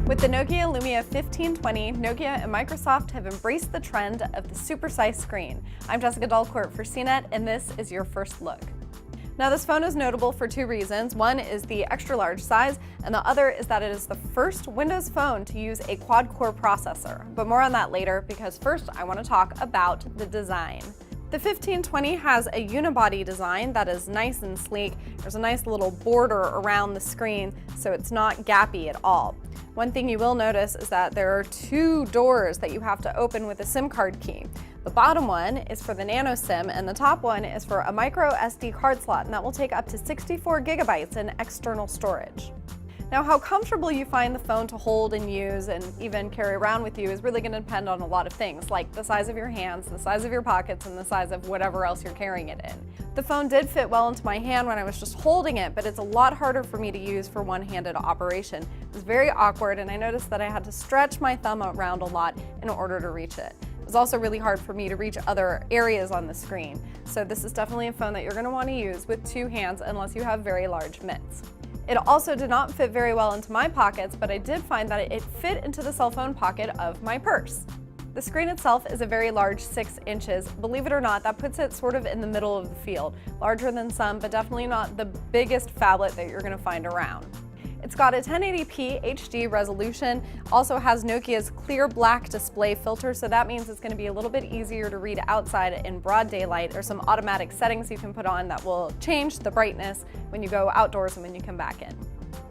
With the Nokia Lumia 1520, Nokia and Microsoft have embraced the trend of the supersized screen. I'm Jessica Dalcourt for CNET, and this is your first look. Now, this phone is notable for two reasons. One is the extra large size, and the other is that it is the first Windows phone to use a quad-core processor. But more on that later, because first I want to talk about the design. The 1520 has a unibody design that is nice and sleek. There's a nice little border around the screen, so it's not gappy at all. One thing you will notice is that there are two doors that you have to open with a SIM card key. The bottom one is for the nano SIM, and the top one is for a micro SD card slot, and that will take up to 64 gigabytes in external storage. Now, how comfortable you find the phone to hold and use and even carry around with you is really going to depend on a lot of things, like the size of your hands, the size of your pockets, and the size of whatever else you're carrying it in. The phone did fit well into my hand when I was just holding it, but it's a lot harder for me to use for one-handed operation. It was very awkward, and I noticed that I had to stretch my thumb around a lot in order to reach it. It was also really hard for me to reach other areas on the screen. So this is definitely a phone that you're going to want to use with two hands unless you have very large mitts. It also did not fit very well into my pockets, but I did find that it fit into the cell phone pocket of my purse. The screen itself is a very large 6 inches. Believe it or not, that puts it sort of in the middle of the field. Larger than some, but definitely not the biggest phablet that you're going to find around. It's got a 1080p HD resolution, also has Nokia's clear black display filter, so that means it's going to be a little bit easier to read outside in broad daylight. There's some automatic settings you can put on that will change the brightness when you go outdoors and when you come back in.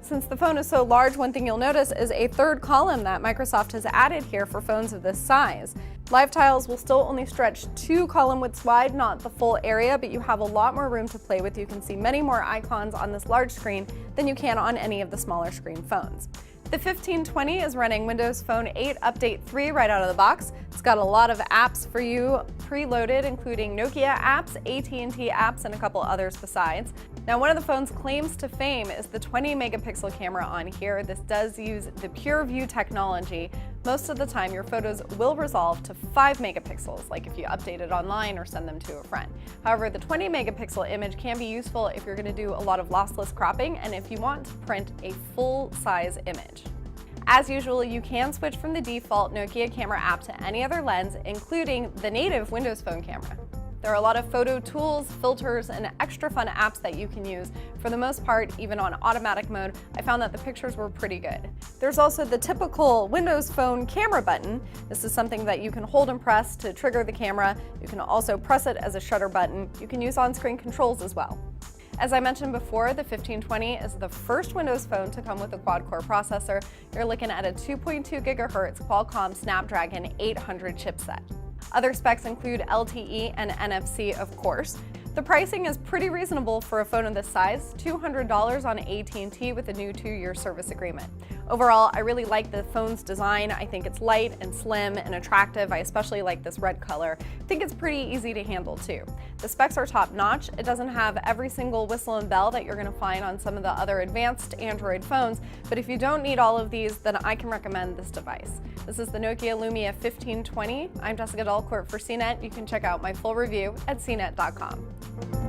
Since the phone is so large, one thing you'll notice is a third column that Microsoft has added here for phones of this size. Live tiles will still only stretch 2 column widths wide, not the full area, but you have a lot more room to play with. You can see many more icons on this large screen than you can on any of the smaller screen phones. The 1520 is running Windows Phone 8 Update 3 right out of the box. It's got a lot of apps for you preloaded, including Nokia apps, AT&T apps, and a couple others besides. Now, one of the phone's claims to fame is the 20 megapixel camera on here. This does use the PureView technology. Most of the time, your photos will resolve to 5 megapixels, like if you update it online or send them to a friend. However, the 20 megapixel image can be useful if you're going to do a lot of lossless cropping and if you want to print a full-size image. As usual, you can switch from the default Nokia camera app to any other lens, including the native Windows Phone camera. There are a lot of photo tools, filters, and extra fun apps that you can use. For the most part, even on automatic mode, I found that the pictures were pretty good. There's also the typical Windows Phone camera button. This is something that you can hold and press to trigger the camera. You can also press it as a shutter button. You can use on-screen controls as well. As I mentioned before, the 1520 is the first Windows phone to come with a quad-core processor. You're looking at a 2.2 gigahertz Qualcomm Snapdragon 800 chipset. Other specs include LTE and NFC, of course. The pricing is pretty reasonable for a phone of this size, $200 on AT&T with a new 2-year service agreement. Overall, I really like the phone's design. I think it's light and slim and attractive. I especially like this red color. I think it's pretty easy to handle too. The specs are top-notch. It doesn't have every single whistle and bell that you're going to find on some of the other advanced Android phones, but if you don't need all of these, then I can recommend this device. This is the Nokia Lumia 1520. I'm Jessica Dalcourt for CNET. You can check out my full review at cnet.com.